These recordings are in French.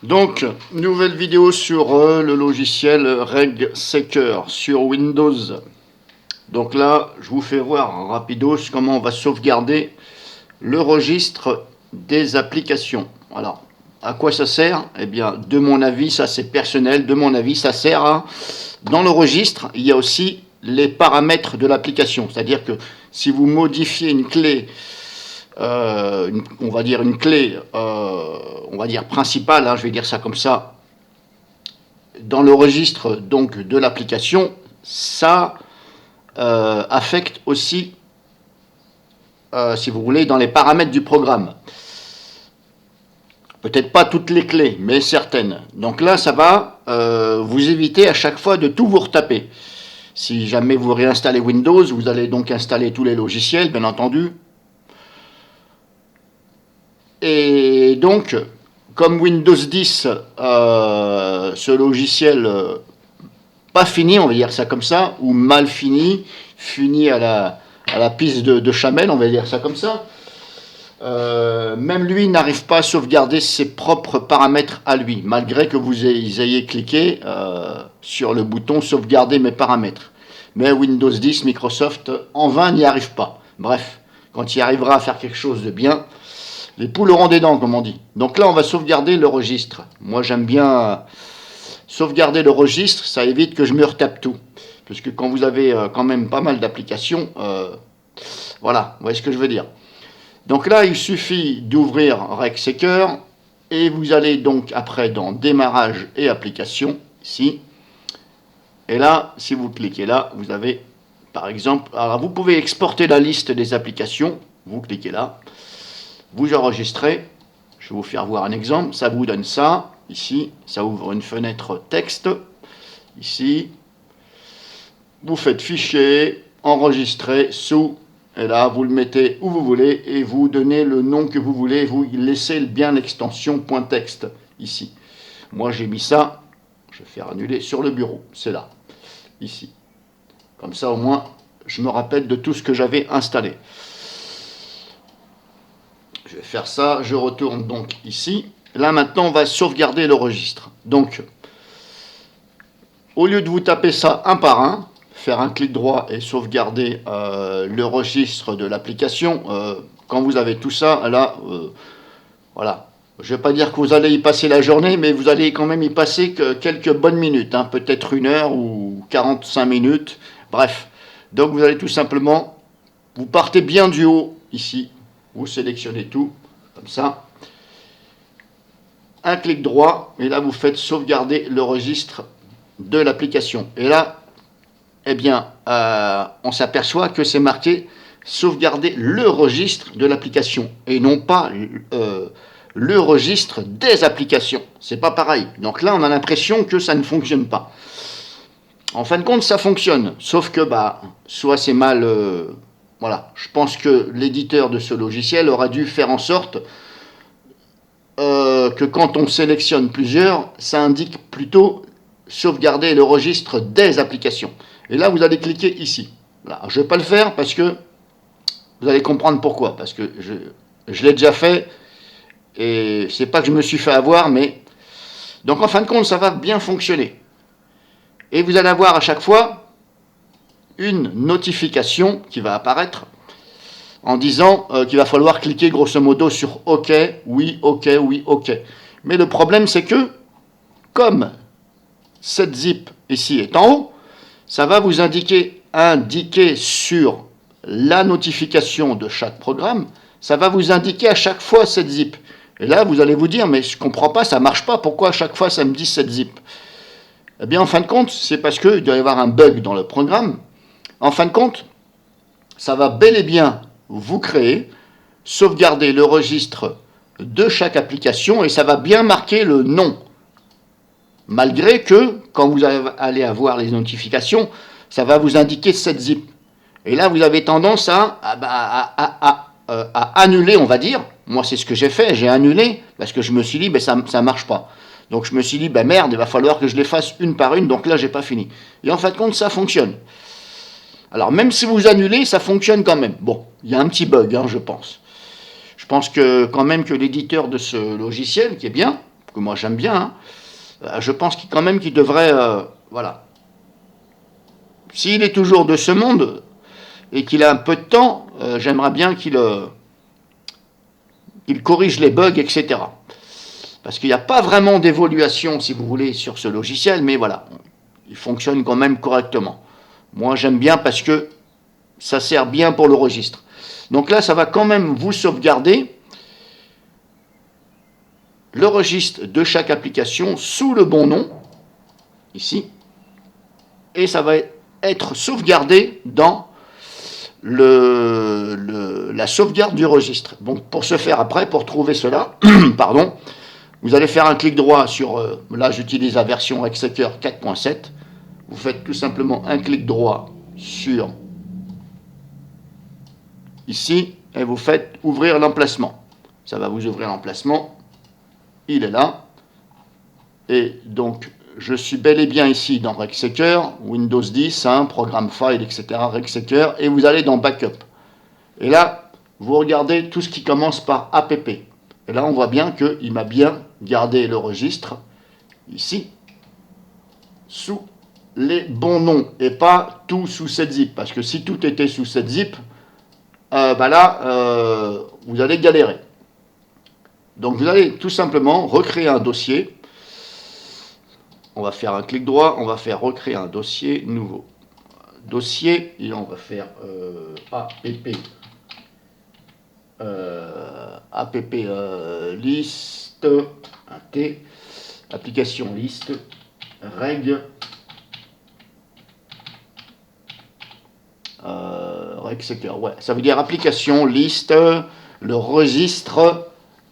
Donc, nouvelle vidéo sur le logiciel RegSeeker sur Windows. Donc là, je vous fais voir rapidos comment on va sauvegarder le registre des applications. Alors, à quoi ça sert? Eh bien, de mon avis, ça c'est personnel, de mon avis, ça sert à... Dans le registre, il y a aussi les paramètres de l'application. C'est-à-dire que si vous modifiez une clé, on va dire une clé, on va dire principale, je vais dire ça comme ça, dans le registre donc de l'application, ça affecte aussi, si vous voulez, dans les paramètres du programme. Peut-être pas toutes les clés, mais certaines. Donc là, ça va vous éviter à chaque fois de tout vous retaper. Si jamais vous réinstallez Windows, vous allez donc installer tous les logiciels, bien entendu. Et donc, comme Windows 10, ce logiciel pas fini, on va dire ça comme ça, ou mal fini, fini à la piste de Chamel, on va dire ça comme ça, même lui n'arrive pas à sauvegarder ses propres paramètres à lui, malgré que vous ayez cliqué sur le bouton sauvegarder mes paramètres. Mais Windows 10, Microsoft, en vain n'y arrive pas. Bref, quand il arrivera à faire quelque chose de bien, les poules auront des dents, comme on dit. Donc là, on va sauvegarder le registre. Moi, j'aime bien sauvegarder le registre, ça évite que je me retape tout. Parce que quand vous avez quand même pas mal d'applications, voilà, vous voyez ce que je veux dire. Donc là, il suffit d'ouvrir RegSeeker et vous allez donc après dans démarrage et applications, ici. Et là, si vous cliquez là, vous avez par exemple, alors vous pouvez exporter la liste des applications, vous cliquez là, vous enregistrez, je vais vous faire voir un exemple, ça vous donne ça, ici, ça ouvre une fenêtre texte, ici, vous faites fichier, enregistrer, sous, et là, vous le mettez où vous voulez et vous donnez le nom que vous voulez. Vous laissez bien l'extension .text ici. Moi, j'ai mis ça. Je vais faire annuler sur le bureau. C'est là, ici. Comme ça, au moins, je me rappelle de tout ce que j'avais installé. Je vais faire ça. Je retourne donc ici. Là, maintenant, on va sauvegarder le registre. Donc, au lieu de vous taper ça un par un, faire un clic droit et sauvegarder le registre de l'application. Quand vous avez tout ça, là, voilà. Je ne vais pas dire que vous allez y passer la journée, mais vous allez quand même y passer que quelques bonnes minutes, peut-être 1 heure ou 45 minutes, bref. Donc vous allez tout simplement, vous partez bien du haut, ici, vous sélectionnez tout, comme ça. Un clic droit, et là vous faites sauvegarder le registre de l'application. Et là, eh bien, on s'aperçoit que c'est marqué sauvegarder le registre de l'application et non pas le registre des applications. C'est pas pareil. Donc là, on a l'impression que ça ne fonctionne pas. En fin de compte, ça fonctionne, sauf que soit c'est mal. Voilà, je pense que l'éditeur de ce logiciel aura dû faire en sorte que quand on sélectionne plusieurs, ça indique plutôt sauvegarder le registre des applications. Et là, vous allez cliquer ici. Là, je ne vais pas le faire parce que vous allez comprendre pourquoi. Parce que je l'ai déjà fait et c'est pas que je me suis fait avoir, mais... Donc, en fin de compte, ça va bien fonctionner. Et vous allez avoir à chaque fois une notification qui va apparaître en disant qu'il va falloir cliquer grosso modo sur OK, oui, OK, oui, OK. Mais le problème, c'est que, comme cette zip ici est en haut, ça va vous indiquer sur la notification de chaque programme, ça va vous indiquer à chaque fois cette zip. Et là, vous allez vous dire, mais je ne comprends pas, ça ne marche pas, pourquoi à chaque fois ça me dit cette zip? Eh bien, en fin de compte, c'est parce qu'il doit y avoir un bug dans le programme. En fin de compte, ça va bel et bien vous créer, sauvegarder le registre de chaque application et ça va bien marquer le nom. Malgré que, quand vous allez avoir les notifications, ça va vous indiquer cette zip. Et là, vous avez tendance à annuler, on va dire. Moi, c'est ce que j'ai fait, j'ai annulé, parce que je me suis dit, ça ne marche pas. Donc, je me suis dit, merde, il va falloir que je les fasse une par une, donc là, j'ai pas fini. Et en fin de compte, ça fonctionne. Alors, même si vous annulez, ça fonctionne quand même. Bon, il y a un petit bug, je pense. Je pense que quand même que l'éditeur de ce logiciel, qui est bien, que moi j'aime bien, hein, je pense quand même qu'il devrait, voilà. S'il est toujours de ce monde et qu'il a un peu de temps, j'aimerais bien qu'il corrige les bugs, etc. Parce qu'il n'y a pas vraiment d'évolution, si vous voulez, sur ce logiciel, mais voilà, il fonctionne quand même correctement. Moi, j'aime bien parce que ça sert bien pour le registre. Donc là, ça va quand même vous sauvegarder le registre de chaque application sous le bon nom, ici, et ça va être sauvegardé dans la sauvegarde du registre. Donc pour ce faire après, pour trouver cela, pardon, vous allez faire un clic droit sur, là j'utilise la version Rexecker 4.7, vous faites tout simplement un clic droit sur ici, et vous faites ouvrir l'emplacement. Ça va vous ouvrir l'emplacement, il est là, et donc je suis bel et bien ici dans Rexecker, Windows 10, hein, programme file, etc., Rexecker, et vous allez dans Backup. Et là, vous regardez tout ce qui commence par app. Et là, on voit bien qu'il m'a bien gardé le registre, ici, sous les bons noms, et pas tout sous 7-zip. Parce que si tout était sous 7-zip, là, vous allez galérer. Donc vous allez tout simplement recréer un dossier. On va faire un clic droit, on va faire recréer un dossier nouveau. Dossier, et on va faire app. App liste, un T, application liste, reg, Rexecker, ouais, ça veut dire application liste, le registre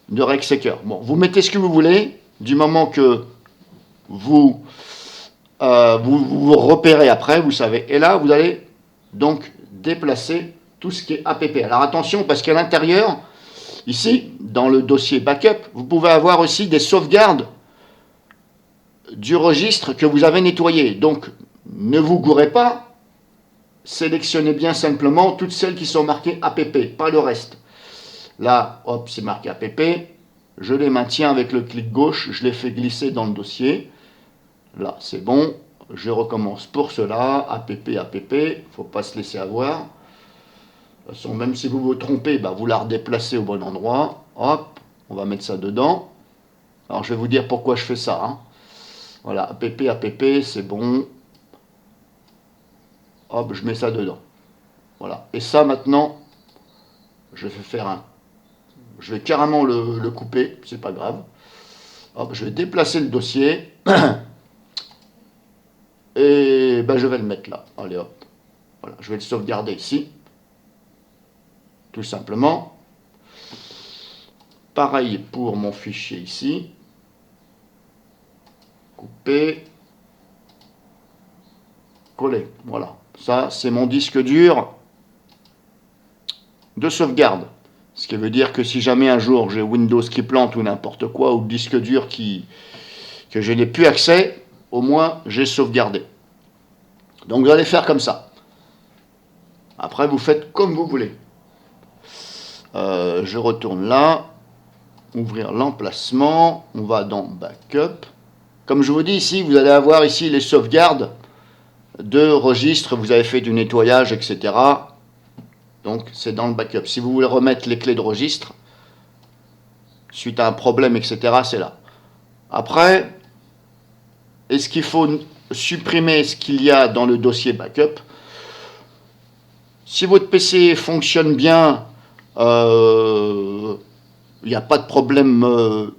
de Rexecker. Bon, vous mettez ce que vous voulez, du moment que vous vous repérez après, vous savez. Et là, vous allez donc déplacer tout ce qui est app. Alors attention, parce qu'à l'intérieur, ici, dans le dossier backup, vous pouvez avoir aussi des sauvegardes du registre que vous avez nettoyé. Donc, ne vous gourrez pas, sélectionnez bien simplement toutes celles qui sont marquées app, pas le reste. Là, hop, c'est marqué app, je les maintiens avec le clic gauche, je les fais glisser dans le dossier. Là, c'est bon, je recommence pour cela, app, il ne faut pas se laisser avoir. De toute façon, même si vous vous trompez, vous la redéplacez au bon endroit. Hop, on va mettre ça dedans. Alors, je vais vous dire pourquoi je fais ça. Hein. Voilà, app, c'est bon. Hop, je mets ça dedans. Voilà. Et ça, maintenant, je vais faire un... Je vais carrément le couper, c'est pas grave. Hop, je vais déplacer le dossier. Et je vais le mettre là. Allez, hop. Voilà, je vais le sauvegarder ici. Tout simplement. Pareil pour mon fichier ici. Couper. Coller. Voilà. Ça, c'est mon disque dur de sauvegarde. Ce qui veut dire que si jamais un jour j'ai Windows qui plante ou n'importe quoi, ou le disque dur que je n'ai plus accès, au moins j'ai sauvegardé. Donc vous allez faire comme ça. Après, vous faites comme vous voulez. Je retourne là. Ouvrir l'emplacement. On va dans Backup. Comme je vous dis ici, vous allez avoir ici les sauvegardes de registres. Vous avez fait du nettoyage, etc. Donc, c'est dans le Backup. Si vous voulez remettre les clés de registre, suite à un problème, etc., c'est là. Après, est-ce qu'il faut supprimer ce qu'il y a dans le dossier Backup? Si votre PC fonctionne bien, il n'y a pas de problème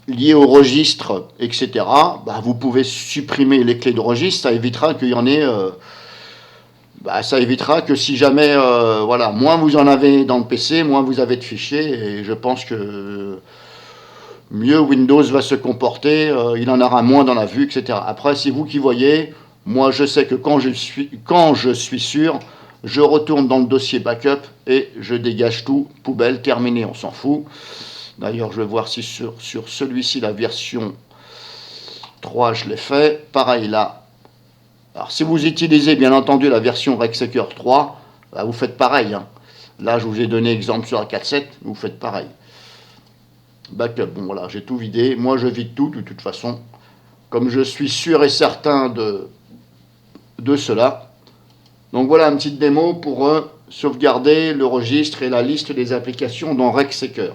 lié au registre, etc., vous pouvez supprimer les clés de registre, ça évitera qu'il y en ait... ça évitera que si jamais, voilà, moins vous en avez dans le PC, moins vous avez de fichiers, et je pense que mieux Windows va se comporter, il en aura moins dans la vue, etc. Après, c'est vous qui voyez, moi je sais que quand je suis sûr, je retourne dans le dossier backup et je dégage tout, poubelle, terminé, on s'en fout. D'ailleurs, je vais voir si sur celui-ci, la version 3, je l'ai fait. Pareil là. Alors, si vous utilisez bien entendu la version Rexecker 3, vous faites pareil. Hein. Là, je vous ai donné exemple sur la 4.7, vous faites pareil. Backup, bon voilà, j'ai tout vidé. Moi, je vide tout de toute façon, comme je suis sûr et certain de cela. Donc voilà une petite démo pour sauvegarder le registre et la liste des applications dans RecSeeker.